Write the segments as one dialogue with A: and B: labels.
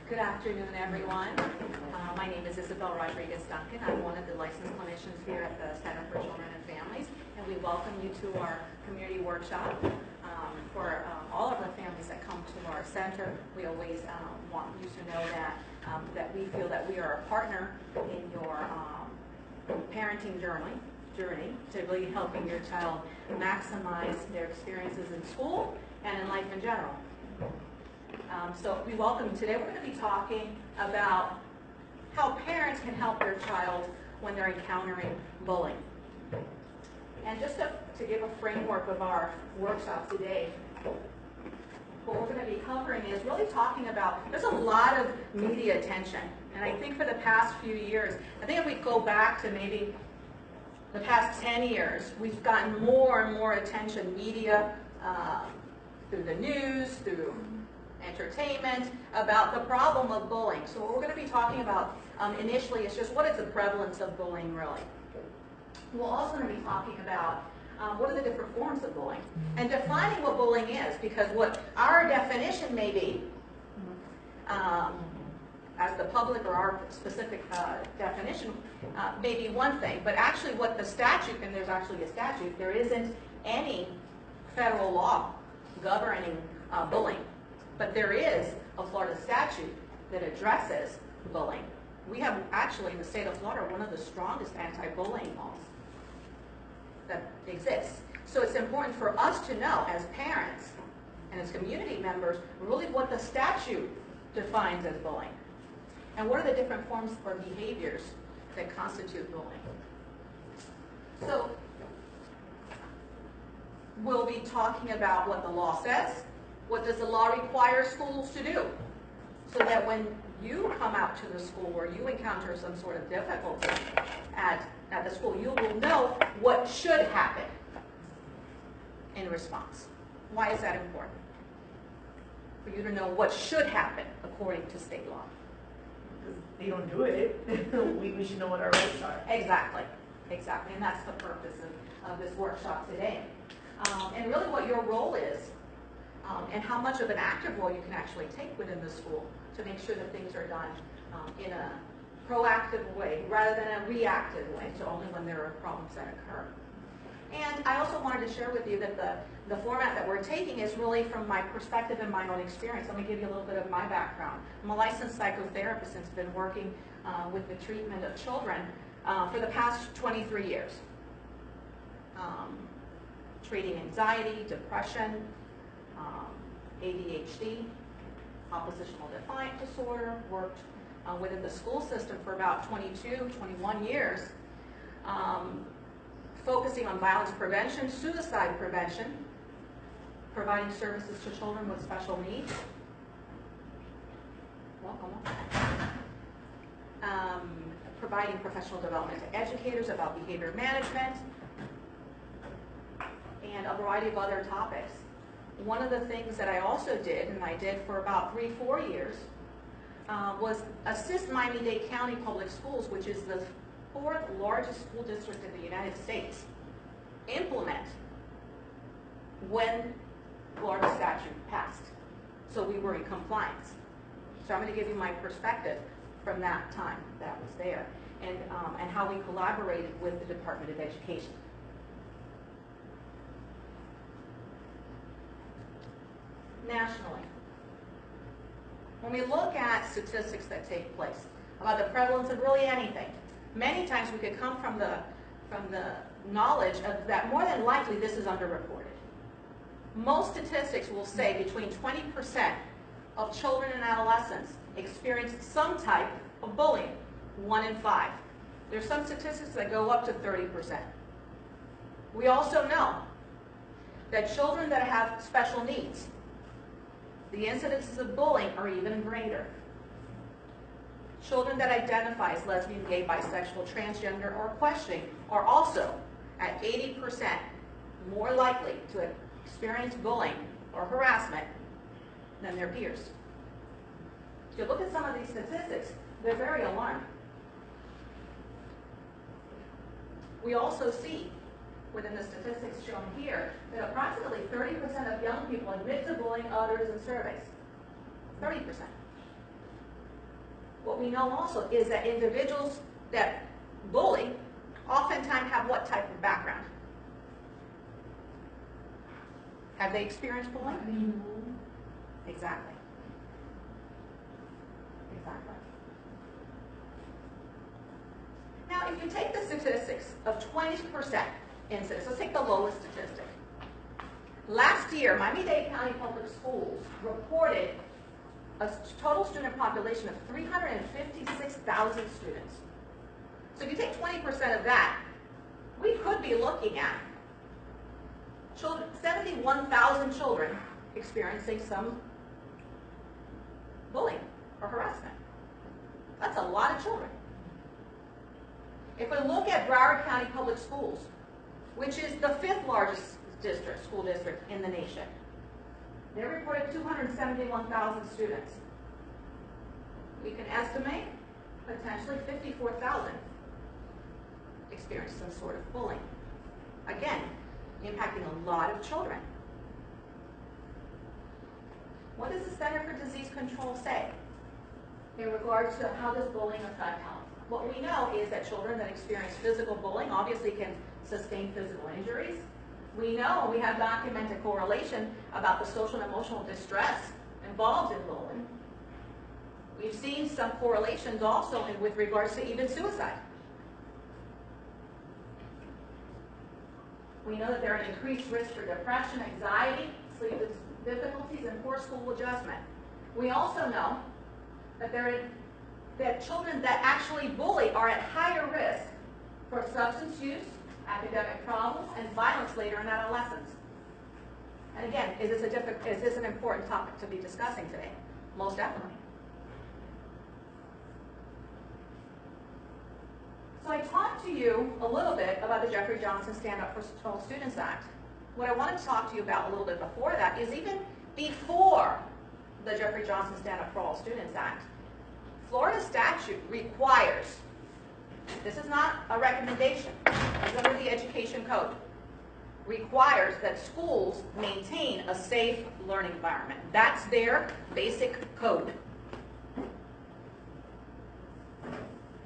A: Good afternoon, everyone. My name is Isabel Rodriguez-Duncan. I'm one of the licensed clinicians here at the Center for Children and Families, and we welcome you to our community workshop. For all of the families that come to our center, we always want you to know that we feel that we are a partner in your parenting journey to really helping your child maximize their experiences in school and in life in general. So we welcome you today. We're going to be talking about how parents can help their child when they're encountering bullying. And just to give a framework of our workshop today, what we're going to be covering is really talking about, there's a lot of media attention. And I think for the past few years, I think if we go back to maybe the past 10 years, we've gotten more and more attention, media, through the news, through entertainment, about the problem of bullying. So what we're going to be talking about initially is just what is the prevalence of bullying really. We're also going to be talking about what are the different forms of bullying and defining what bullying is, because what our definition may be as the public or our specific definition may be one thing, but actually what the statute, and there's actually a statute, there isn't any federal law governing bullying. But there is a Florida statute that addresses bullying. We have actually in the state of Florida one of the strongest anti-bullying laws that exists. So it's important for us to know as parents and as community members really what the statute defines as bullying. And what are the different forms or behaviors that constitute bullying. So we'll be talking about what the law says. What does the law require schools to do? So that when you come out to the school or you encounter some sort of difficulty at the school, you will know what should happen in response. Why is that important? For you to know what should happen according to state law.
B: Because they don't do it, we should know what our rights are.
A: Exactly. And that's the purpose of this workshop today. And really what your role is, and how much of an active role you can actually take within the school to make sure that things are done in a proactive way rather than a reactive way, so only when there are problems that occur. And I also wanted to share with you that the format that we're taking is really from my perspective and my own experience. Let me give you a little bit of my background. I'm a licensed psychotherapist and have been working with the treatment of children for the past 23 years. Treating anxiety, depression, ADHD, oppositional defiant disorder, worked within the school system for about 22, 21 years, focusing on violence prevention, suicide prevention, providing services to children with special needs. Providing professional development to educators about behavior management, and a variety of other topics. One of the things that I also did, and I did for about 3-4 years, was assist Miami-Dade County Public Schools, which is the 4th largest school district in the United States, implement when Florida statute passed. So we were in compliance. So I'm going to give you my perspective from that time that was there, and how we collaborated with the Department of Education. Nationally, when we look at statistics that take place about the prevalence of really anything, many times we could come from the knowledge of that more than likely this is underreported. Most statistics will say between 20% of children and adolescents experience some type of bullying, 1 in 5. There's some statistics that go up to 30%. We also know that children that have special needs, the incidences of bullying are even greater. Children that identify as lesbian, gay, bisexual, transgender, or questioning are also at 80% more likely to experience bullying or harassment than their peers. If you look at some of these statistics, they're very alarming. We also see within the statistics shown here that approximately 30% of young people admit to bullying others in surveys. 30%. What we know also is that individuals that bully oftentimes have what type of background? Have they experienced bullying? Exactly. Exactly. Now, if you take the statistics of 20% incidence, let's take the lowest statistic. Last year, Miami-Dade County Public Schools reported a total student population of 356,000 students. So if you take 20% of that, we could be looking at 71,000 children experiencing some bullying or harassment. That's a lot of children. If we look at Broward County Public Schools, which is the 5th largest school district in the nation, they reported 271,000 students. We can estimate potentially 54,000 experienced some sort of bullying. Again, impacting a lot of children. What does the Center for Disease Control say in regards to how does bullying affect health? What we know is that children that experience physical bullying obviously can sustain physical injuries. We know, we have documented correlation about the social and emotional distress involved in bullying. We've seen some correlations also with regards to even suicide. We know that there are an increased risk for depression, anxiety, sleep difficulties, and poor school adjustment. We also know that children that actually bully are at higher risk for substance use, academic problems, and violence later in adolescence. And again, is this an important topic to be discussing today? Most definitely. So I talked to you a little bit about the Jeffrey Johnson Stand Up for All Students Act. What I want to talk to you about a little bit before that is even before the Jeffrey Johnson Stand Up for All Students Act, Florida statute requires, this is not a recommendation, it's under the Education Code, requires that schools maintain a safe learning environment. That's their basic code.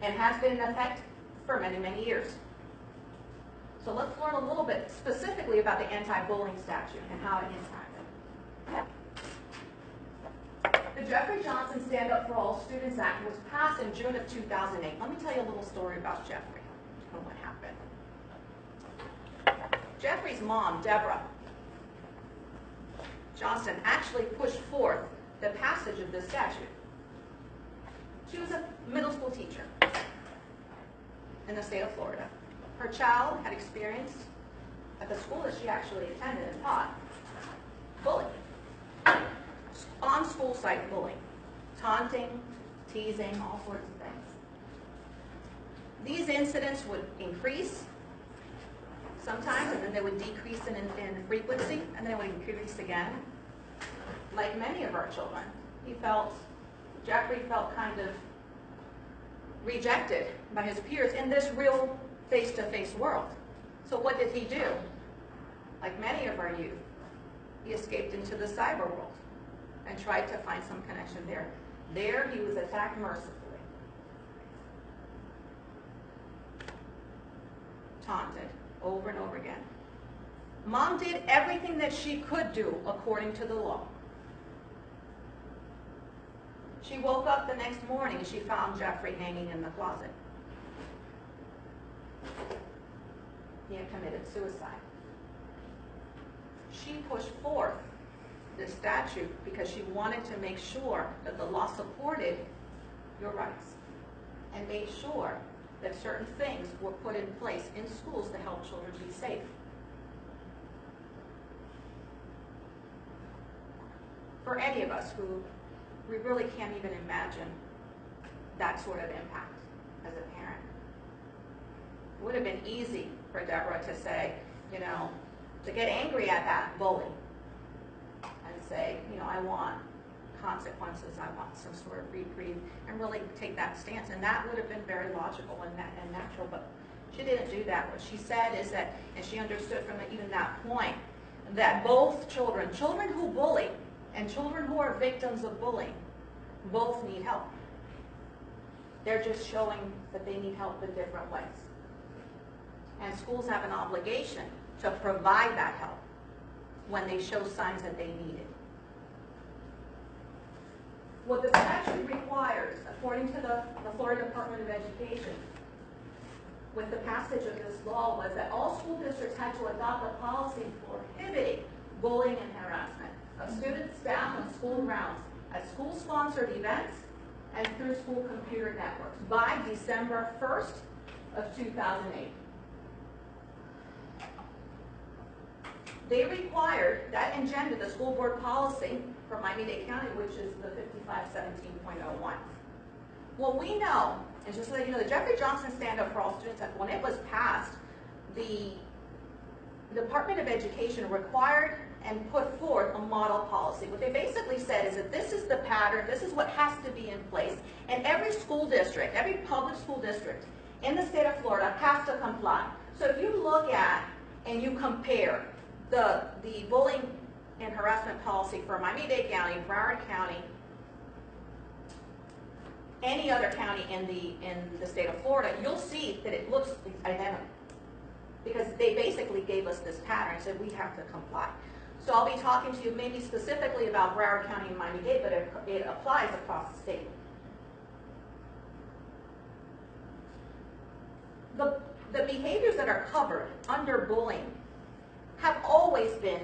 A: And has been in effect for many, many years. So let's learn a little bit specifically about the anti-bullying statute and how it impacted. The Jeffrey Johnson Stand Up for All Students Act was passed in June of 2008. Let me tell you a little story about Jeffrey and what happened. Jeffrey's mom, Deborah Johnson, actually pushed forth the passage of this statute. She was a middle school teacher in the state of Florida. Her child had experienced, at the school that she actually attended and taught, bullying. On-school site bullying, taunting, teasing, all sorts of things. These incidents would increase sometimes, and then they would decrease in frequency, and then it would increase again. Like many of our children, Jeffrey felt kind of rejected by his peers in this real face-to-face world. So what did he do? Like many of our youth, he escaped into the cyber world and tried to find some connection there. There he was attacked mercifully, taunted over and over again. Mom did everything that she could do according to the law. She woke up the next morning and she found Jeffrey hanging in the closet. He had committed suicide. She pushed forth this statute because she wanted to make sure that the law supported your rights and made sure that certain things were put in place in schools to help children be safe. For any of us who we really can't even imagine that sort of impact as a parent. It would have been easy for Deborah to say, to get angry at that bully and say, I want consequences, I want some sort of reprieve, and really take that stance. And that would have been very logical and natural, but she didn't do that. What she said is that, and she understood from even that point, that both children who bully and children who are victims of bullying, both need help. They're just showing that they need help in different ways. And schools have an obligation to provide that help when they show signs that they need it. What the statute requires, according to the Florida Department of Education, with the passage of this law, was that all school districts had to adopt a policy prohibiting bullying and harassment of students, staff, on school grounds, at school-sponsored events, and through school computer networks by December 1st of 2008. They required, that engendered the school board policy for Miami-Dade County, which is the 5517.01. What we know, and just so that you know, the Jeffrey Johnson Stand Up for All Students Act, when it was passed, the Department of Education required and put forth a model policy. What they basically said is that this is the pattern, this is what has to be in place, and every school district, every public school district in the state of Florida has to comply. So if you look at and you compare the bullying and harassment policy for Miami-Dade County, Broward County, any other county in the state of Florida, you'll see that it looks identical. Because they basically gave us this pattern and said we have to comply. So I'll be talking to you maybe specifically about Broward County and Miami-Dade, but it applies across the state. The behaviors that are covered under bullying have always been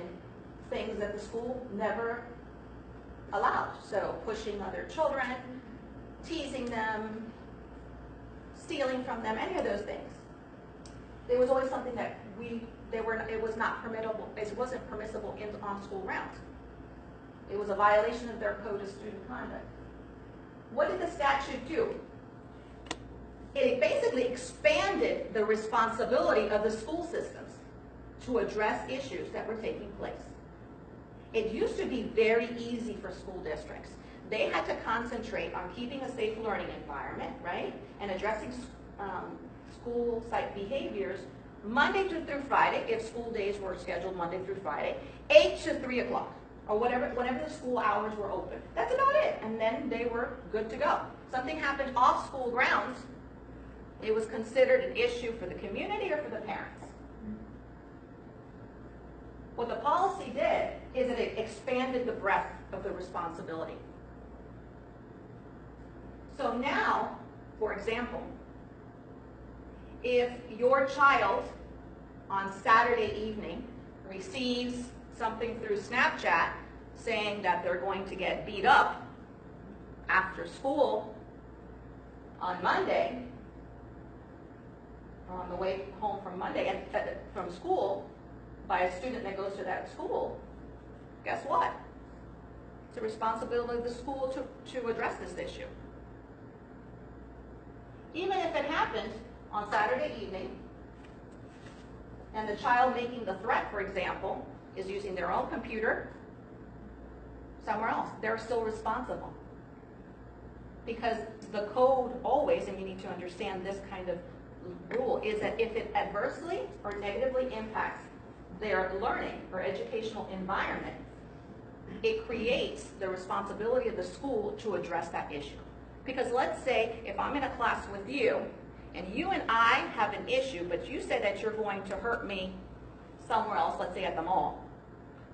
A: things that the school never allowed. So pushing other children, teasing them, stealing from them, any of those things. There was always something that it was not permissible. It wasn't permissible on school grounds. It was a violation of their code of student conduct. What did the statute do? It basically expanded the responsibility of the school systems to address issues that were taking place. It used to be very easy for school districts. They had to concentrate on keeping a safe learning environment, right, and addressing school site behaviors Monday through Friday, if school days were scheduled Monday through Friday, 8 to 3 o'clock, or whenever the school hours were open. That's about it, and then they were good to go. Something happened off school grounds, it was considered an issue for the community or for the parents. What the policy did is that it expanded the breadth of the responsibility. So now, for example, if your child on Saturday evening receives something through Snapchat saying that they're going to get beat up after school on Monday, on the way home from from school, by a student that goes to that school, guess what? It's a responsibility of the school to address this issue. Even if it happened on Saturday evening, and the child making the threat, for example, is using their own computer somewhere else, they're still responsible. Because the code always, and you need to understand this kind of rule, is that if it adversely or negatively impacts their learning or educational environment, it creates the responsibility of the school to address that issue. Because let's say if I'm in a class with you, and you and I have an issue, but you say that you're going to hurt me somewhere else, let's say at the mall,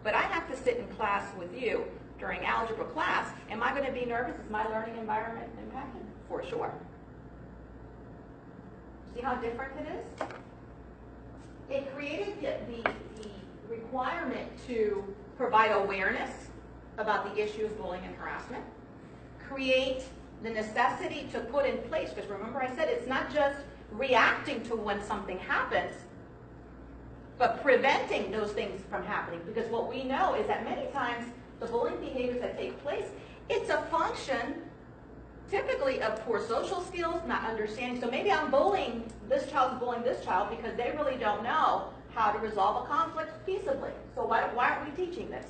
A: but I have to sit in class with you during algebra class, am I going to be nervous? Is my learning environment impacted? For sure. See how different it is? It created the requirement to provide awareness about the issue of bullying and harassment, create the necessity to put in place, because remember I said it's not just reacting to when something happens, but preventing those things from happening. Because what we know is that many times the bullying behaviors that take place, it's a function typically of poor social skills, not understanding. So maybe I'm bullying, this child's bullying this child because they really don't know how to resolve a conflict peaceably. So why aren't we teaching this?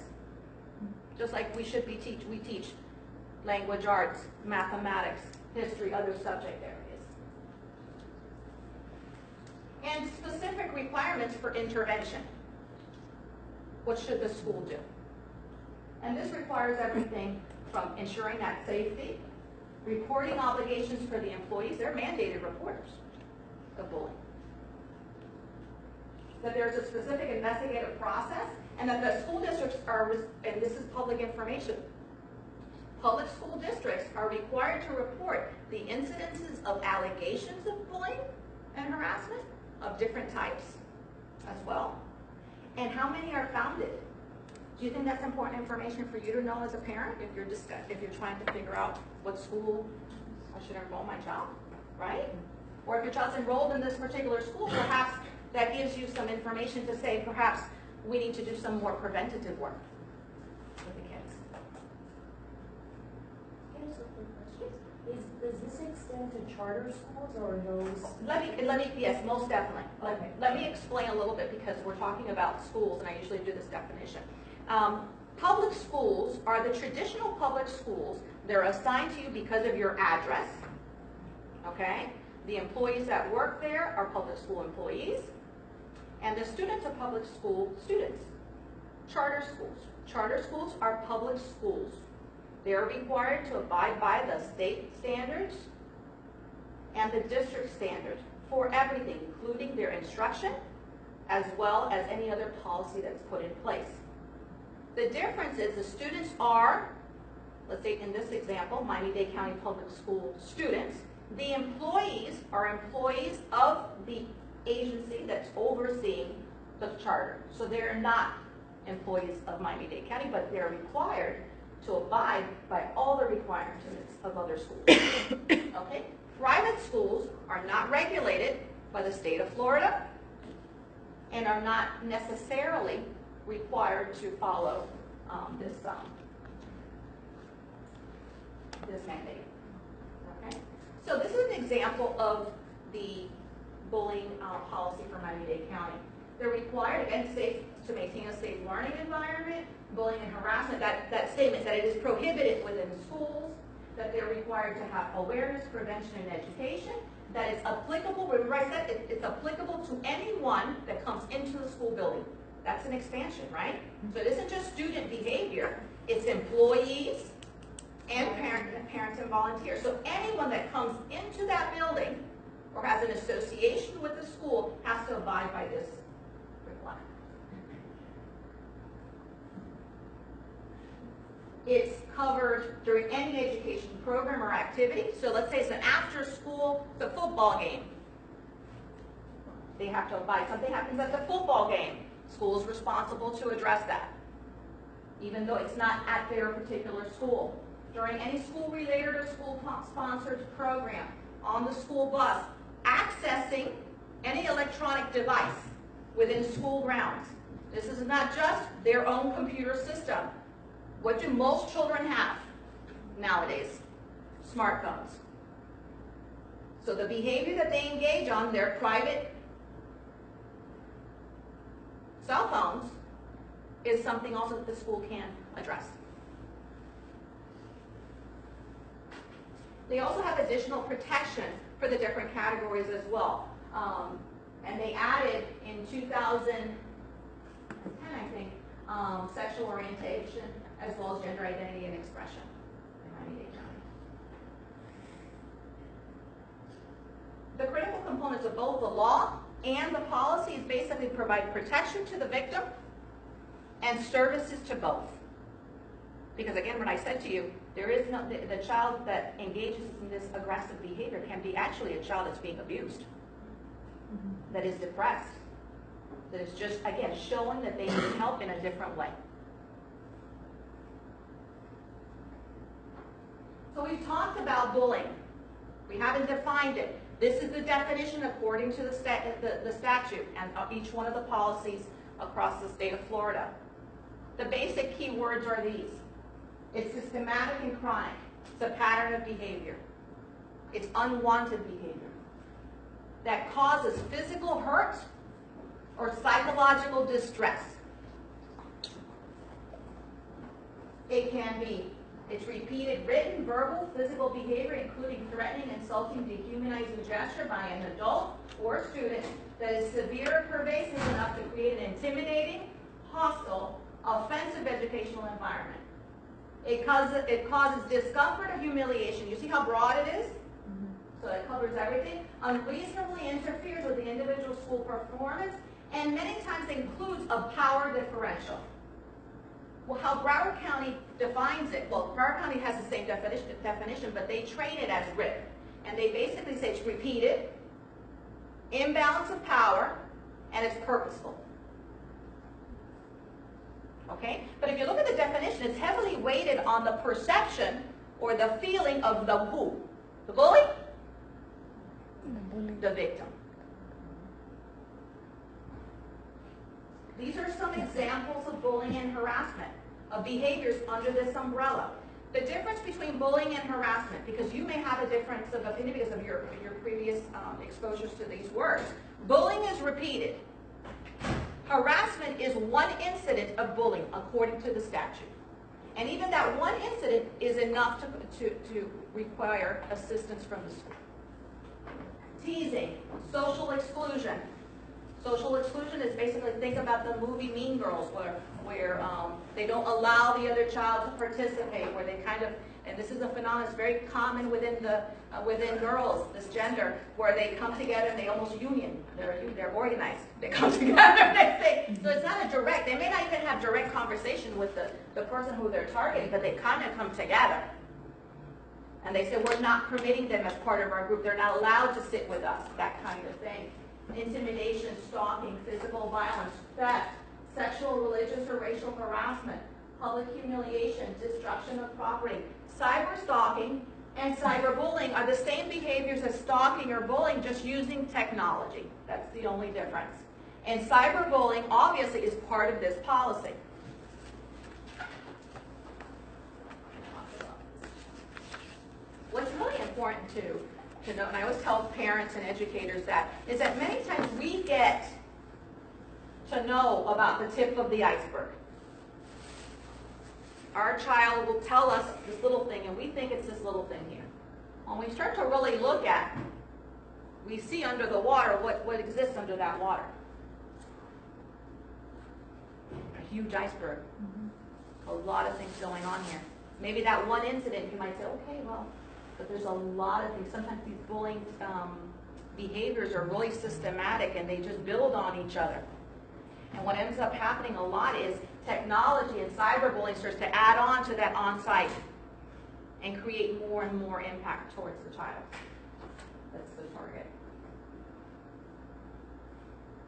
A: Just like we should be we teach language arts, mathematics, history, other subject areas. And specific requirements for intervention. What should the school do? And this requires everything from ensuring that safety, reporting obligations for the employees. They're mandated reporters of bullying. That there's a specific investigative process, and that the school districts are, and this is public information, public school districts are required to report the incidences of allegations of bullying and harassment of different types as well, and how many are founded. Do you think that's important information for you to know as a parent if you're trying to figure out what school I should enroll my child, right? Or if your child's enrolled in this particular school, perhaps that gives you some information to say, perhaps we need to do some more preventative work with the kids.
C: Can I ask a quick question? Does this extend to charter schools or those?
A: Yes, most definitely.
C: Okay.
A: Let me explain a little bit, because we're talking about schools, and I usually do this definition. Public schools are the traditional public schools. They're assigned to you because of your address, okay? The employees that work there are public school employees, and the students are public school students. Charter schools. Charter schools are public schools. They are required to abide by the state standards and the district standards for everything, including their instruction, as well as any other policy that's put in place. The difference is the students are, let's say in this example, Miami-Dade County Public School students. The employees are employees of the agency that's overseeing the charter. So they're not employees of Miami-Dade County, but they're required to abide by all the requirements of other schools. Okay? Private schools are not regulated by the state of Florida and are not necessarily required to follow this mandate. Okay? So this is an example of the bullying policy for Miami-Dade County. They're required, again, to maintain a safe learning environment. Bullying and harassment, that statement that it is prohibited within schools, that they're required to have awareness, prevention, and education, that it's applicable, remember I said it's applicable to anyone that comes into the school building. That's an expansion, right? So it isn't just student behavior, it's employees and parents and volunteers. So anyone that comes into that building or has an association with the school has to abide by this requirement. It's covered during any education program or activity. So let's say it's an after school, the football game. They have to abide. Something happens at the football game. School is responsible to address that, even though it's not at their particular school. During any school-related or school-sponsored program, on the school bus, accessing any electronic device within school grounds. This is not just their own computer system. What do most children have nowadays? Smartphones. So the behavior that they engage on their private cell phones is something also that the school can address. They also have additional protection for the different categories as well. And they added in 2010, I think, sexual orientation as well as gender identity and expression in Miami-Dade County. The critical components of both the law and the policy is basically provide protection to the victim and services to both. Because again, when I said to you, there is no, the child that engages in this aggressive behavior can be actually a child that's being abused, that is depressed, that is just, again, showing that they need help in a different way. So we've talked about bullying. We haven't defined it. This is the definition according to the statute and each one of the policies across the state of Florida. The basic key words are these. It's systematic and chronic. It's a pattern of behavior. It's unwanted behavior that causes physical hurt or psychological distress. It can be, it's repeated written, verbal, physical behavior, including threatening, insulting, dehumanizing gesture by an adult or student that is severe or pervasive enough to create an intimidating, hostile, offensive educational environment. It causes discomfort or humiliation. You see how broad it is? So it covers everything. Unreasonably interferes with the individual school performance, and many times includes a power differential. Well, how Broward County defines it, well, Broward County has the same definition, but they train it as RIP. And they basically say it's repeated, imbalance of power, and it's purposeful. Okay? But if you look at the definition, it's heavily weighted on the perception or the feeling of the who? The bully? The victim. These are some examples of bullying and harassment, of behaviors under this umbrella. The difference between bullying and harassment, because you may have a difference of opinion because of your previous exposures to these words. Bullying is repeated. Harassment is one incident of bullying, according to the statute. And even that one incident is enough to require assistance from the school. Teasing, social exclusion. Social exclusion is basically, think about the movie Mean Girls, where they don't allow the other child to participate, where they kind of, and this is a phenomenon that's very common within girls, this gender, where they come together and they almost union. They're organized. They come together. They say, so it's not a direct. They may not even have direct conversation with the person who they're targeting, but they kind of come together. And they say, we're not permitting them as part of our group. They're not allowed to sit with us. That kind of thing. Intimidation, stalking, physical violence, theft, sexual, religious, or racial harassment, public humiliation, destruction of property. Cyber stalking and cyberbullying are the same behaviors as stalking or bullying, just using technology. That's the only difference. And cyberbullying obviously is part of this policy. What's really important to know, and I always tell parents and educators that, is that many times we get to know about the tip of the iceberg. Our child will tell us this little thing, and we think it's this little thing here. When we start to really look at, we see under the water what exists under that water. A huge iceberg. A lot of things going on here. Maybe that one incident, you might say, okay, well, but there's a lot of things. Sometimes these bullying behaviors are really systematic and they just build on each other. And what ends up happening a lot is technology and cyberbullying starts to add on to that on-site and create more and more impact towards the child. That's the target.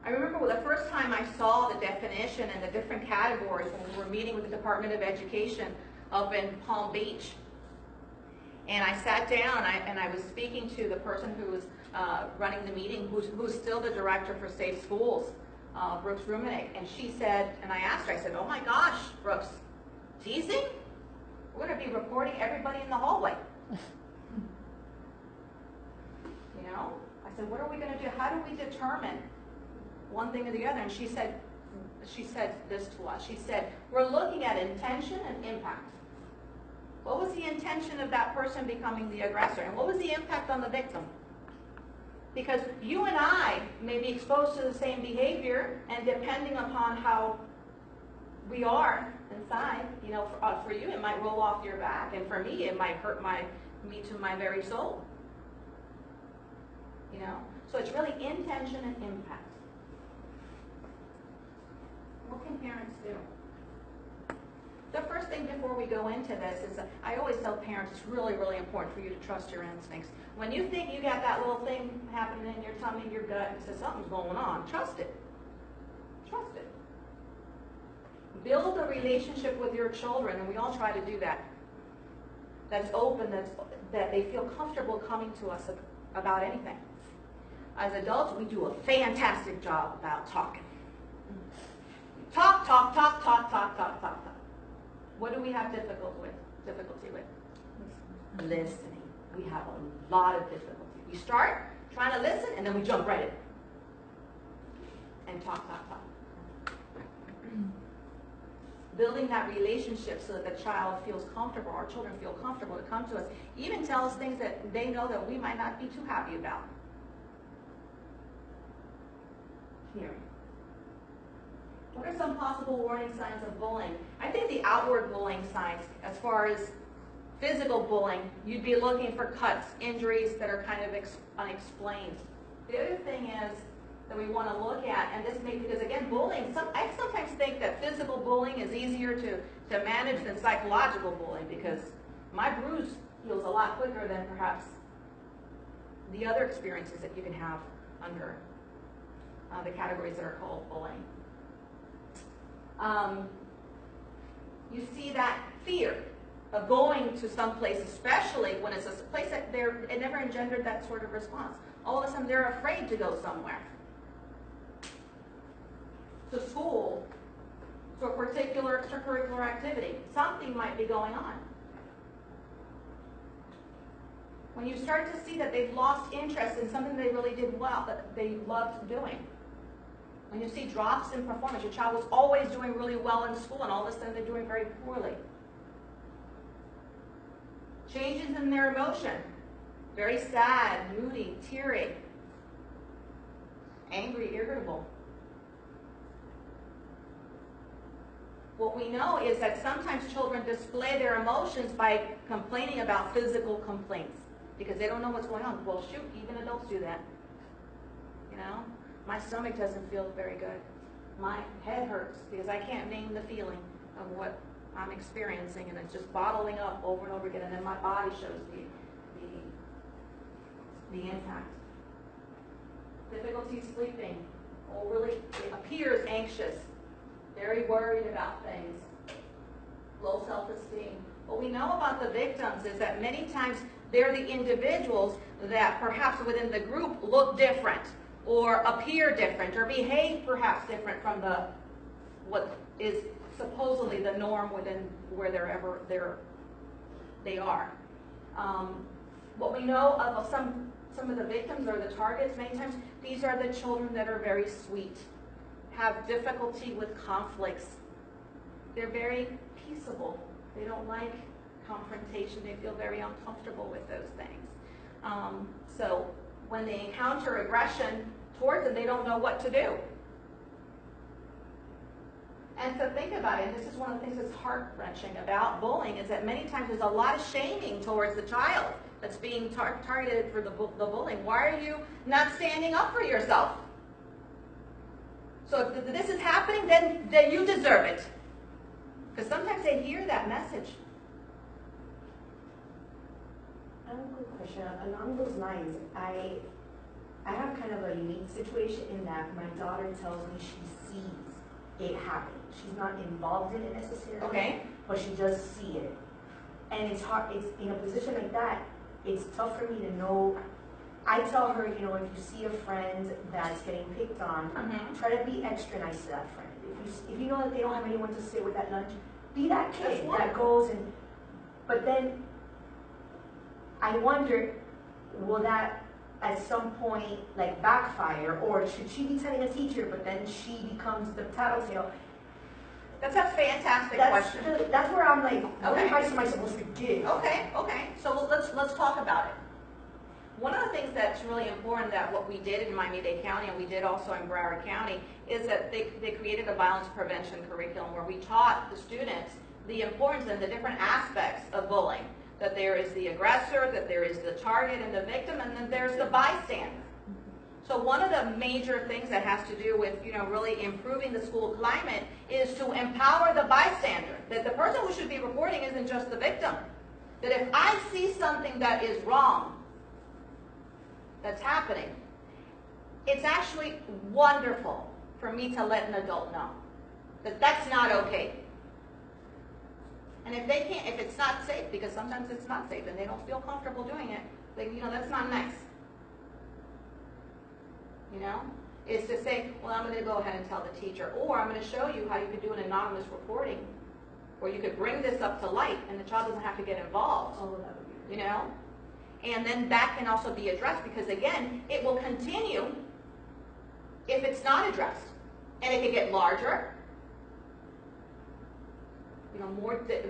A: I remember the first time I saw the definition and the different categories when we were meeting with the Department of Education up in Palm Beach. And I sat down and I was speaking to the person who was running the meeting, who's still the director for Safe Schools, Brooks Rumenick. And she said, and I asked her, I said, oh my gosh, Brooks, teasing? We're going to be reporting everybody in the hallway. You know? I said, what are we going to do? How do we determine one thing or the other? And she said this to us. She said, we're looking at intention and impact. What was the intention of that person becoming the aggressor? And what was the impact on the victim? Because you and I may be exposed to the same behavior, and depending upon how we are inside, you know, for you it might roll off your back, and for me it might hurt me to my very soul. You know? So it's really intention and impact. What can parents do? The first thing before we go into this is, I always tell parents it's really, really important for you to trust your instincts. When you think you got that little thing happening in your tummy, your gut, and says something's going on, trust it. Trust it. Build a relationship with your children, and we all try to do that. That's open, that they feel comfortable coming to us about anything. As adults, we do a fantastic job about talking. Talk, talk, talk, talk, talk, talk, talk, talk. What do we have difficulty with? Listening. We have a lot of difficulty. We start trying to listen, and then we jump right in. And talk, talk, talk. Building that relationship so that the child feels comfortable, our children feel comfortable to come to us, even tell us things that they know that we might not be too happy about. Hearing. What are some possible warning signs of bullying? I think the outward bullying signs, as far as physical bullying, you'd be looking for cuts, injuries that are kind of unexplained. The other thing is that we want to look at, and this may, because again, bullying, I sometimes think that physical bullying is easier to manage than psychological bullying, because my bruise heals a lot quicker than perhaps the other experiences that you can have under the categories that are called bullying. You see that fear of going to some place, especially when it's a place that it never engendered that sort of response. All of a sudden they're afraid to go somewhere. To school, to a particular extracurricular activity. Something might be going on. When you start to see that they've lost interest in something they really did well, that they loved doing. When you see drops in performance, your child was always doing really well in school and all of a sudden they're doing very poorly. Changes in their emotion. Very sad, moody, teary, angry, irritable. What we know is that sometimes children display their emotions by complaining about physical complaints because they don't know what's going on. Well, shoot, even adults do that. You know? My stomach doesn't feel very good. My head hurts because I can't name the feeling of what I'm experiencing, and it's just bottling up over and over again, and then my body shows the impact. Difficulty sleeping, overly, it appears anxious, very worried about things, low self-esteem. What we know about the victims is that many times they're the individuals that perhaps within the group look different, or appear different, or behave perhaps different from what is supposedly the norm within where they are. What we know of some of the victims or the targets, many times, these are the children that are very sweet, have difficulty with conflicts. They're very peaceable. They don't like confrontation. They feel very uncomfortable with those things. So when they encounter aggression towards them, they don't know what to do. And so think about it, and this is one of the things that's heart-wrenching about bullying, is that many times there's a lot of shaming towards the child that's being targeted for the bullying. Why are you not standing up for yourself? So if this is happening, then you deserve it. Because sometimes they hear that message.
B: I have a quick question. Along those lines, I have kind of a unique situation in that my daughter tells me she sees it happening. She's not involved in it necessarily,
A: Okay.
B: but she does see it. And it's hard, it's in a position like that, it's tough for me to know. I tell her, you know, if you see a friend that's getting picked on, try to be extra nice to that friend. If you know that they don't have anyone to sit with at lunch, be that kid that goes and, but then I wonder, will that at some point like backfire, or should she be telling a teacher but then she becomes the tattletale?
A: That's a fantastic question.
B: That's where I'm like, what
A: Okay.
B: advice am I supposed to give?
A: Okay. So let's talk about it. One of the things that's really important that what we did in Miami-Dade County, and we did also in Broward County, is that they created a violence prevention curriculum where we taught the students the importance and the different aspects of bullying. That there is the aggressor, that there is the target and the victim, and then there's the bystander. So one of the major things that has to do with, you know, really improving the school climate is to empower the bystander. That the person who should be reporting isn't just the victim. That if I see something that is wrong, that's happening, it's actually wonderful for me to let an adult know that that's not okay. And if they can't, if it's not safe, because sometimes it's not safe and they don't feel comfortable doing it, then, you know, that's not nice. You know, is to say, well, I'm going to go ahead and tell the teacher, or I'm going to show you how you could do an anonymous reporting, or you could bring this up to light and the child doesn't have to get involved.
B: Oh, that would be
A: You know? And then that can also be addressed, because again, it will continue if it's not addressed. And it can get larger, you know,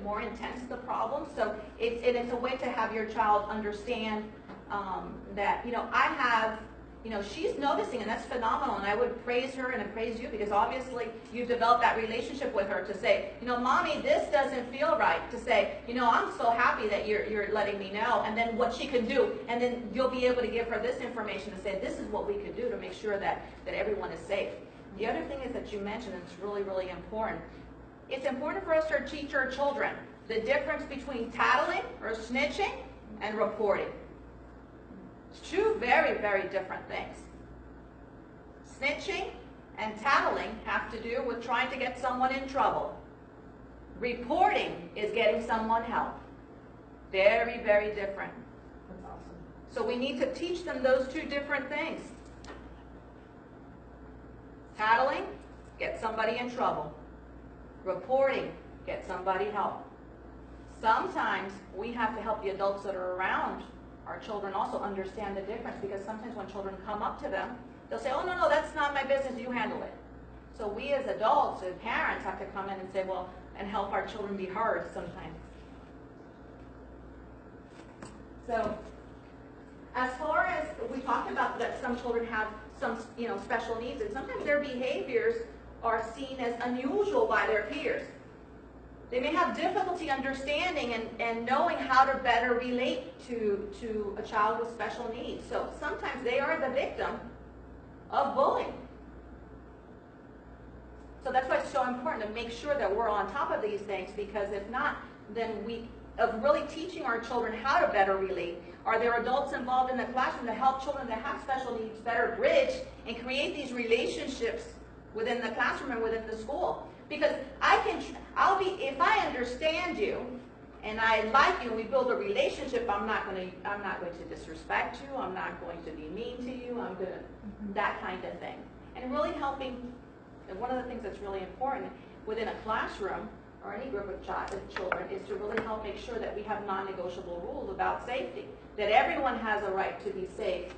A: more intense the problem. So it's a way to have your child understand that, you know, I have you know, she's noticing, and that's phenomenal, and I would praise her and praise you, because obviously you've developed that relationship with her to say, you know, Mommy, this doesn't feel right, to say, you know, I'm so happy that you're letting me know, and then what she can do, and then you'll be able to give her this information to say, this is what we could do to make sure that everyone is safe. The other thing is that you mentioned, and it's really, really important, it's important for us to teach our children the difference between tattling or snitching and reporting. It's two very, very different things. Snitching and tattling have to do with trying to get someone in trouble. Reporting is getting someone help. Very, very different.
B: That's awesome.
A: So we need to teach them those two different things. Tattling, get somebody in trouble. Reporting, get somebody help. Sometimes we have to help the adults that are around our children also understand the difference, because sometimes when children come up to them, they'll say, oh, no, that's not my business, you handle it. So we as adults and parents have to come in and say, well, and help our children be heard sometimes. So as far as we talked about that some children have some, you know, special needs, and sometimes their behaviors are seen as unusual by their peers. They may have difficulty understanding and knowing how to better relate to a child with special needs. So sometimes they are the victim of bullying. So that's why it's so important to make sure that we're on top of these things, because if not, then of really teaching our children how to better relate. Are there adults involved in the classroom to help children that have special needs better bridge and create these relationships within the classroom and within the school? Because if I understand you and I like you and we build a relationship, I'm not going to disrespect you, I'm not going to be mean to you, I'm going to, that kind of thing. And really helping, and one of the things that's really important within a classroom or any group of children is to really help make sure that we have non-negotiable rules about safety, that everyone has a right to be safe,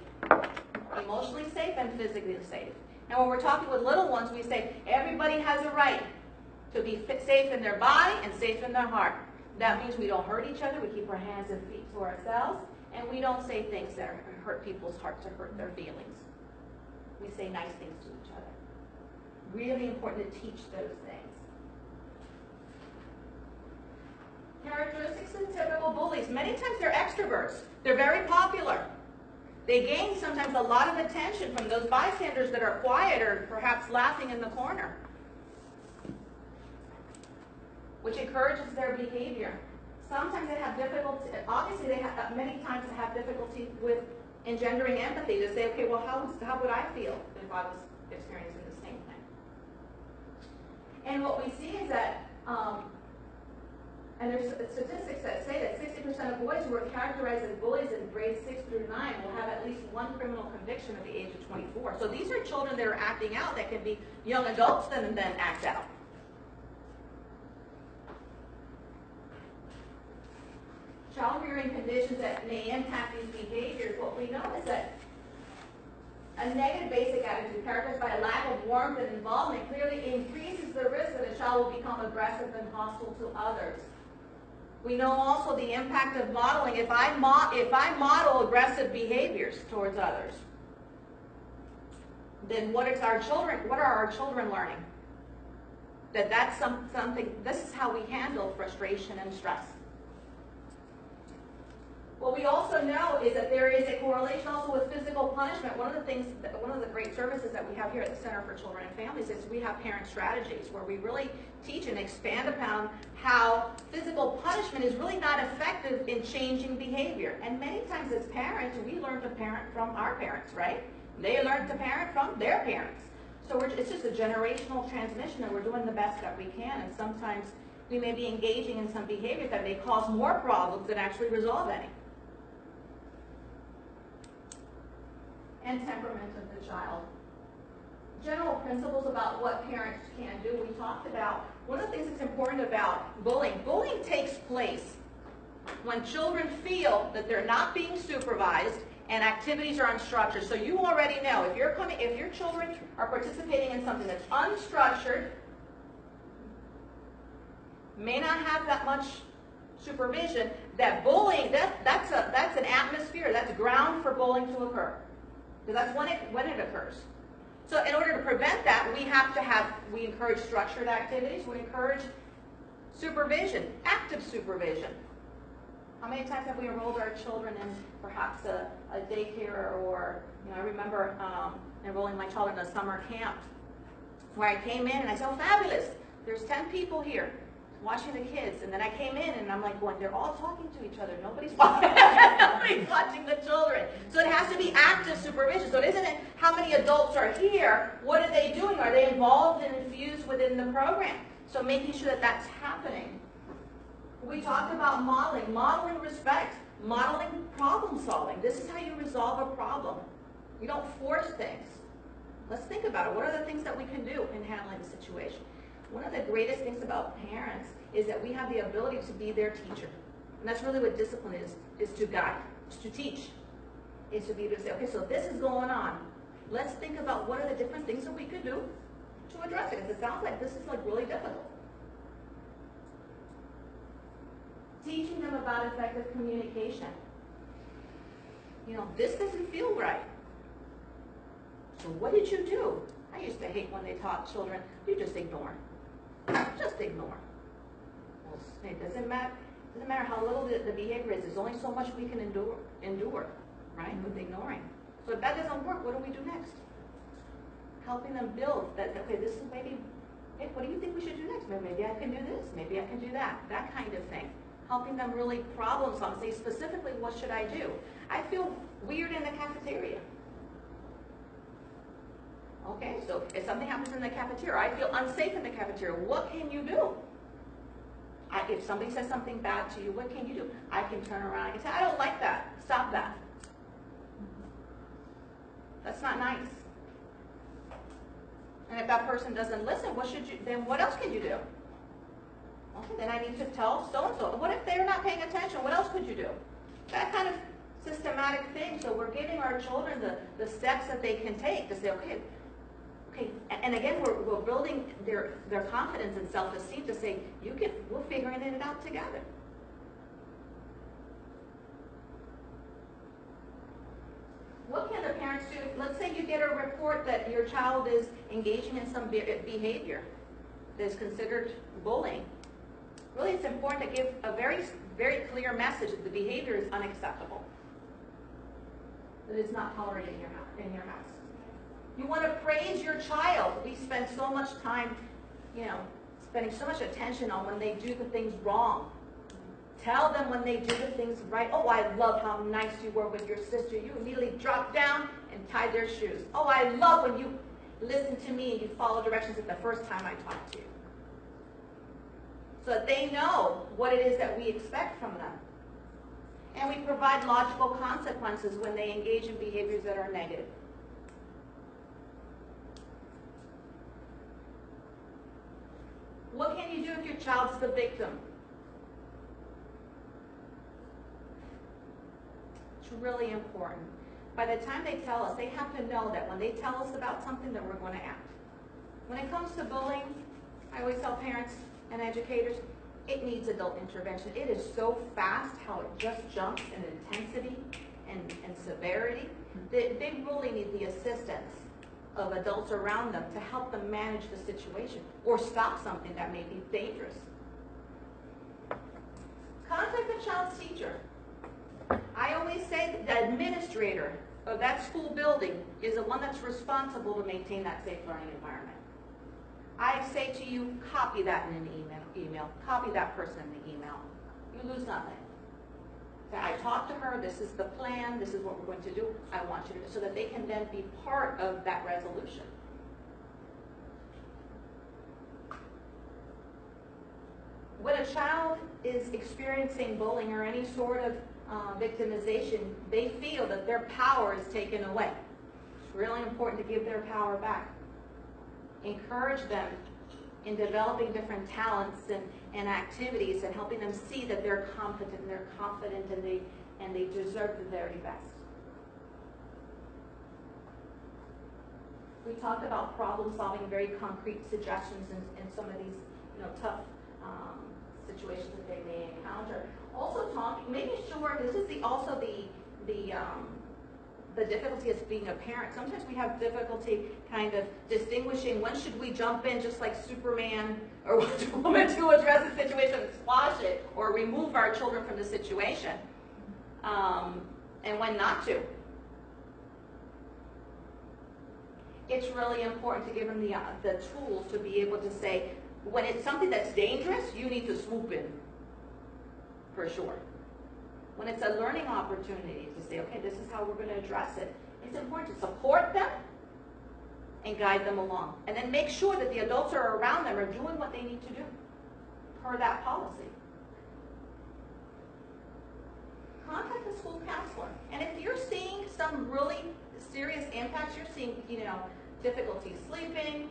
A: emotionally safe and physically safe. And when we're talking with little ones, we say everybody has a right to be safe in their body and safe in their heart. That means we don't hurt each other, we keep our hands and feet to ourselves, and we don't say things that hurt people's hearts or hurt their feelings. We say nice things to each other. Really important to teach those things. Characteristics of typical bullies. Many times they're extroverts. They're very popular. They gain sometimes a lot of attention from those bystanders that are quiet or perhaps laughing in the corner, which encourages their behavior. Sometimes they have difficulty, obviously many times they have difficulty with engendering empathy to say, okay, well, how would I feel if I was experiencing the same thing? And what we see is that, and there's statistics that say that 60% of boys who are characterized as bullies in grades 6 through 9 will have at least one criminal conviction at the age of 24. So these are children that are acting out, that can be young adults and then act out. Child rearing conditions that may impact these behaviors, what we know is that a negative basic attitude characterized by a lack of warmth and involvement clearly increases the risk that a child will become aggressive and hostile to others. We know also the impact of modeling. If I model aggressive behaviors towards others, then what are our children learning? That's something, this is how we handle frustration and stress. What we also know is that there is a correlation also with physical punishment. One of the great services that we have here at the Center for Children and Families is we have parent strategies where we really teach and expand upon how physical punishment is really not effective in changing behavior. And many times as parents, we learn to parent from our parents, right? They learn to parent from their parents. So it's just a generational transmission, and we're doing the best that we can. And sometimes we may be engaging in some behaviors that may cause more problems than actually resolve any. And temperament of the child. General principles about what parents can do. We talked about one of the things that's important about bullying. Bullying takes place when children feel that they're not being supervised and activities are unstructured. So you already know if your children are participating in something that's unstructured, may not have that much supervision, that bullying, that's an atmosphere, that's ground for bullying to occur. Because that's when it occurs. So in order to prevent that, we encourage structured activities, we encourage supervision, active supervision. How many times have we enrolled our children in perhaps a daycare, or, I remember enrolling my child in a summer camp where I came in and I said, oh, fabulous, there's 10 people here watching the kids. And then I came in and I'm like, well, they're all talking to each other. Nobody's watching the children. So it has to be active supervision. So it isn't how many adults are here, what are they doing? Are they involved and infused within the program? So making sure that that's happening. We talked about modeling respect, modeling problem solving. This is how you resolve a problem. You don't force things. Let's think about it. What are the things that we can do in handling the situation? One of the greatest things about parents is that we have the ability to be their teacher. And that's really what discipline is to guide, is to teach. Is to be able to say, okay, so this is going on. Let's think about what are the different things that we could do to address it. Because it sounds like this is like really difficult. Teaching them about effective communication. This doesn't feel right. So what did you do? I used to hate when they taught children, you just ignore. Just ignore. Well, it doesn't matter how little the behavior is. There's only so much we can endure, right, with ignoring. So if that doesn't work, what do we do next? Helping them build that, okay, this is maybe, hey, what do you think we should do next? Maybe I can do this. Maybe I can do that kind of thing. Helping them really problem solve. Say specifically, what should I do? I feel weird in the cafeteria. Okay, so if something happens in the cafeteria, I feel unsafe in the cafeteria, what can you do? If somebody says something bad to you, what can you do? I can turn around, I can say, I don't like that, stop that. That's not nice. And if that person doesn't listen, then what else can you do? Okay, then I need to tell so-and-so. What if they're not paying attention? What else could you do? That kind of systematic thing. So we're giving our children the steps that they can take to say, okay, and again, we're building their confidence and self-esteem to say, we're figuring it out together. What can the parents do? Let's say you get a report that your child is engaging in some behavior that is considered bullying. Really, it's important to give a very, very clear message that the behavior is unacceptable. That it's not tolerated in your house. You want to praise your child. We spend so much time, spending so much attention on when they do the things wrong. Tell them when they do the things right. Oh, I love how nice you were with your sister. You immediately dropped down and tied their shoes. Oh, I love when you listen to me and you follow directions at the first time I talk to you. So that they know what it is that we expect from them. And we provide logical consequences when they engage in behaviors that are negative. What can you do if your child's the victim? It's really important. By the time they tell us, they have to know that when they tell us about something, that we're going to act. When it comes to bullying, I always tell parents and educators, it needs adult intervention. It is so fast how it just jumps in intensity and severity. They really need the assistance of adults around them to help them manage the situation or stop something that may be dangerous. Contact the child's teacher. I always say that the administrator of that school building is the one that's responsible to maintain that safe learning environment. I say to you, copy that in an email. Copy that person in the email. You lose nothing. Say, I talked to her, this is the plan, this is what we're going to do, I want you to do, so that they can then be part of that resolution. When a child is experiencing bullying or any sort of victimization, they feel that their power is taken away. It's really important to give their power back. Encourage them in developing different talents and activities and helping them see that they're competent and they're confident and they deserve the very best. We talked about problem solving, very concrete suggestions in some of these tough situations that they may encounter. Also making sure, this is also the the difficulty is being a parent. Sometimes we have difficulty kind of distinguishing when should we jump in just like Superman or Wonder Woman to address the situation and squash it or remove our children from the situation, and when not to. It's really important to give them the tools to be able to say, when it's something that's dangerous, you need to swoop in, for sure. When it's a learning opportunity to say, okay, this is how we're going to address it, it's important to support them and guide them along. And then make sure that the adults who are around them are doing what they need to do per that policy. Contact the school counselor. And if you're seeing some really serious impacts, you're seeing, difficulty sleeping,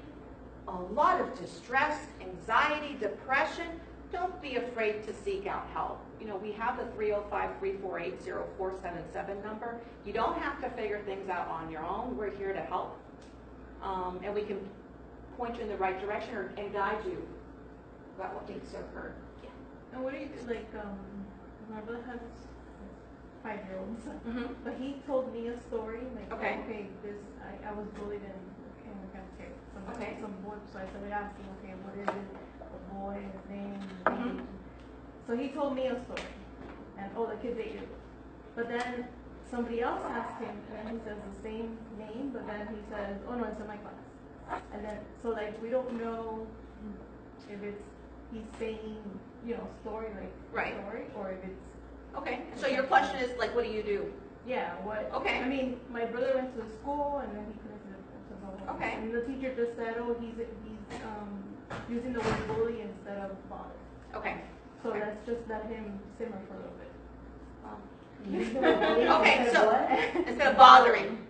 A: a lot of distress, anxiety, depression, don't be afraid to seek out help. We have the 305-348-0477 number. You don't have to figure things out on your own. We're here to help. And we can point you in the right direction and guide you about what needs to occur. Yeah.
D: And what do you do? Like, my brother has 5-year-olds, but he told me a story. Like, okay, I was bullied in some boy. So I started asking, okay, what is it? The boy, his name. So he told me a story, and the kids ate it. But then somebody else asked him, and he says the same name, but then he says, oh no, it's in my class. And then, so like, we don't know if he's saying, story, story, or if it's.
A: Okay, so your question is, like, what do you do?
D: Yeah, what?
A: Okay.
D: I mean, my brother went to the school, and then he connected to someone.
A: Okay.
D: And the teacher just said, oh, he's using the word bully instead of bother.
A: Okay.
D: So let's just let him simmer for a little bit.
A: Okay, so instead of bothering.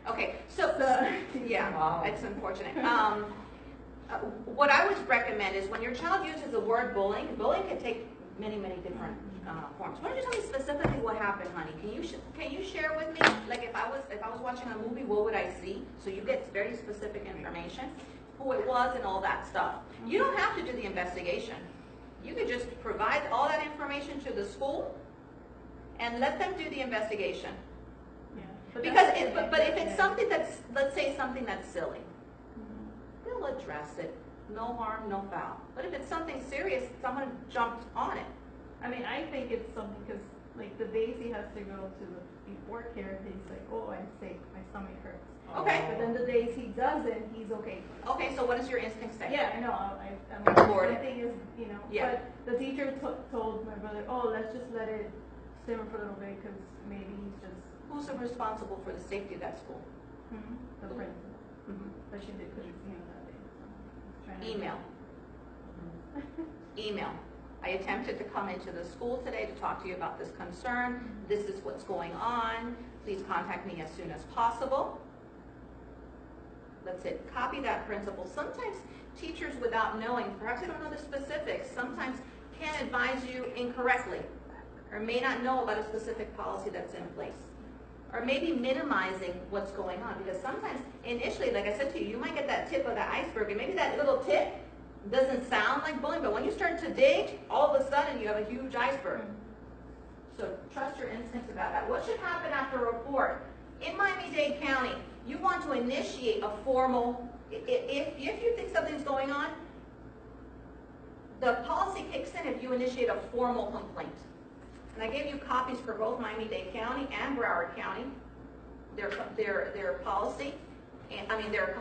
A: Okay, so yeah, it's unfortunate. What I would recommend is when your child uses the word bullying can take many different forms. Why don't you tell me specifically what happened, honey? Can you share with me, like if I was watching a movie, what would I see? So you get very specific information, who it was and all that stuff. You don't have to do the investigation. You could just provide all that information to the school and let them do the investigation.
D: Yeah.
A: But if it's something that's, let's say something that's silly, they'll address it. No harm, no foul. But if it's something serious, someone jumped on it.
D: I mean, I think it's something because, like, the days he has to go to the before care, he's like, oh, I'm sick, my stomach hurts.
A: Okay.
D: But then the days he doesn't, he's okay.
A: Okay, so what does your instinct say?
D: Yeah, I know.
A: Bored.
D: The thing is,
A: Yeah.
D: But the teacher told my brother, oh, let's just let it simmer for a little bit because maybe he's just.
A: Who's responsible for the safety of that school?
D: The principal. But she did couldn't see him that day. So
A: Email. Email. I attempted to come into the school today to talk to you about this concern. This is what's going on. Please contact me as soon as possible. That's it. Copy that principal. Sometimes teachers, without knowing, perhaps they don't know the specifics, sometimes can advise you incorrectly or may not know about a specific policy that's in place. Or maybe minimizing what's going on. Because sometimes, initially, like I said to you, you might get that tip of the iceberg, and maybe that little tip doesn't sound like bullying, but when you start to dig, all of a sudden you have a huge iceberg. So trust your instincts about that. What should happen after a report? In Miami-Dade County, you want to initiate a formal, if you think something's going on, the policy kicks in if you initiate a formal complaint. And I gave you copies for both Miami-Dade County and Broward County, their policy, and I mean their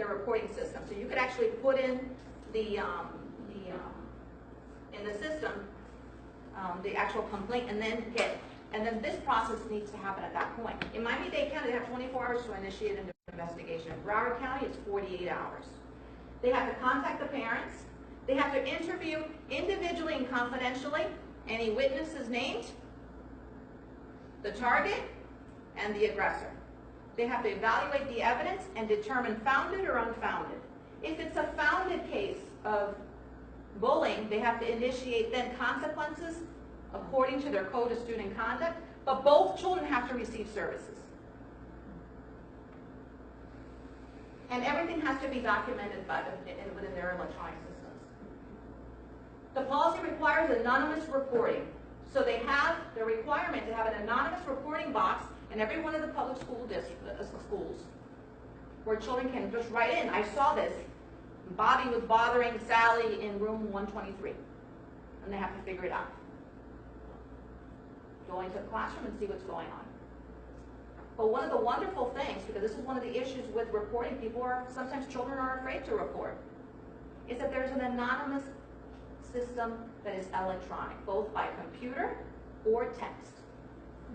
A: reporting system. So you could actually put in in the system the actual complaint, and then this process needs to happen at that point. In Miami-Dade County, they have 24 hours to initiate an investigation. In Broward County, it's 48 hours. They have to contact the parents. They have to interview individually and confidentially any witnesses named, the target, and the aggressor. They have to evaluate the evidence and determine founded or unfounded. If it's a founded case of bullying, they have to initiate then consequences according to their code of student conduct, but both children have to receive services. And everything has to be documented within their electronic systems. The policy requires anonymous reporting. So they have the requirement to have an anonymous reporting box in every one of the public school schools, where children can just write in, I saw this, Bobby was bothering Sally in room 123, and they have to figure it out. Go into the classroom and see what's going on. But one of the wonderful things, because this is one of the issues with reporting, sometimes children are afraid to report, is that there's an anonymous system that is electronic, both by computer or text.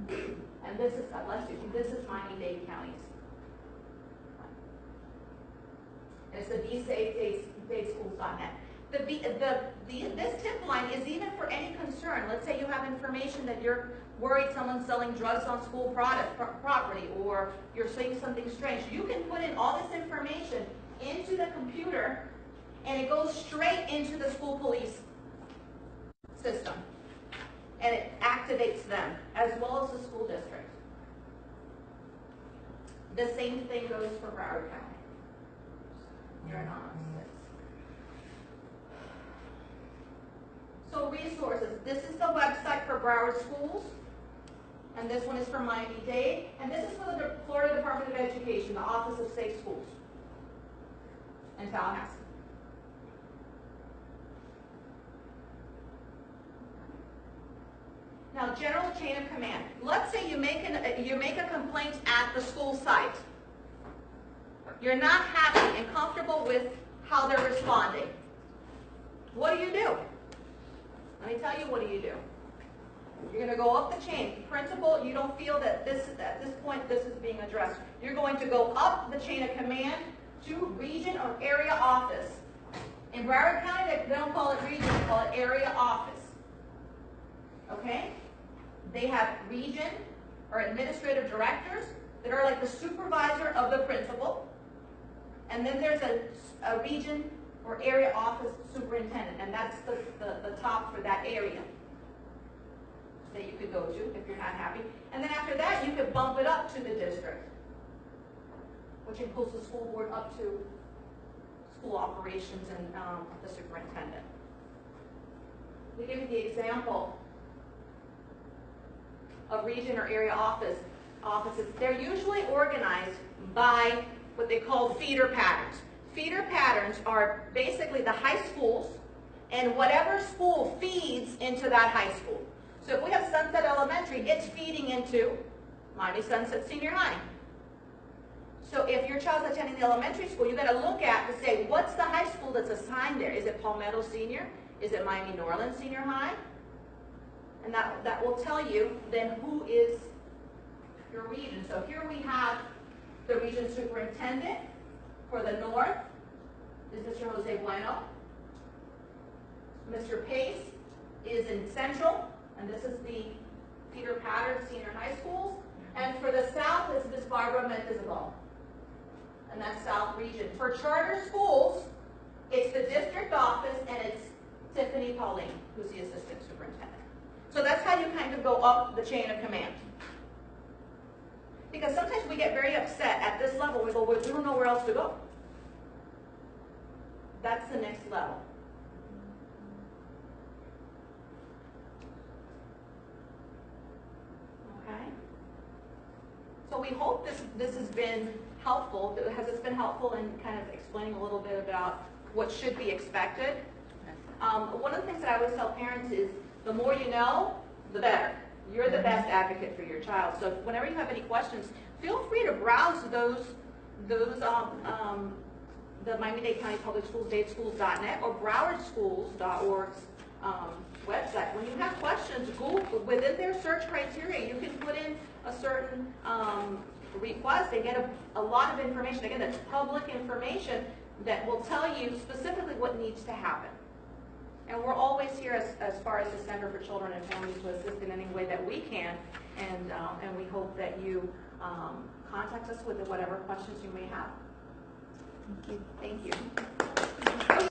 A: And this is, this is Miami-Dade County's. And it's the BeSafeDadeSchools.net. This tip line is even for any concern. Let's say you have information that you're worried someone's selling drugs on school property, or you're seeing something strange. You can put in all this information into the computer, and it goes straight into the school police system. And it activates them, as well as the school district. The same thing goes for Broward County. You're anonymous. So resources. This is the website for Broward Schools, and this one is for Miami-Dade, and this is for the Florida Department of Education, the Office of Safe Schools in Tallahassee. Now, general chain of command. Let's say you make a complaint at the school site. You're not happy and comfortable with how they're responding. What do? Let me tell you, what do? You're going to go up the chain. Principal, you don't feel that at this point this is being addressed. You're going to go up the chain of command to region or area office. In Broward County, they don't call it region, they call it area office. Okay? They have region or administrative directors that are like the supervisor of the principal. And then there's a region or area office superintendent, and that's the top for that area that you could go to if you're not happy. And then after that, you could bump it up to the district, which includes the school board up to school operations and the superintendent. We give you the example of region or area offices. They're usually organized by what they call feeder patterns. Feeder patterns are basically the high schools and whatever school feeds into that high school. So if we have Sunset Elementary, it's feeding into Miami Sunset Senior High. So if your child's attending the elementary school, you've got to look at to say, what's the high school that's assigned there? Is it Palmetto Senior? Is it Miami Norland Senior High? And that will tell you then who is your region. So here we have the region superintendent for the north is Mr. Jose Bueno. Mr. Pace is in central, and this is the feeder pattern senior high schools. And for the south is Ms. Barbara Mentezabal, and that's South region. For charter schools, it's the district office, and it's Tiffany Pauline, who's the assistant superintendent. So that's how you kind of go up the chain of command. Because sometimes we get very upset at this level. We go, well, we don't know where else to go. That's the next level. Okay? So we hope this has been helpful. Has this been helpful in kind of explaining a little bit about what should be expected? One of the things that I always tell parents is, the more you know, the better. You're the best advocate for your child. So whenever you have any questions, feel free to browse the Miami-Dade County Public Schools, dadeschools.net, or BrowardSchools.org's website. When you have questions, Google, within their search criteria, you can put in a certain request and get a lot of information. Again, that's public information that will tell you specifically what needs to happen. And we're always here as far as the Center for Children and Families to assist in any way that we can, and we hope that you contact us with whatever questions you may have. Thank you. Thank you.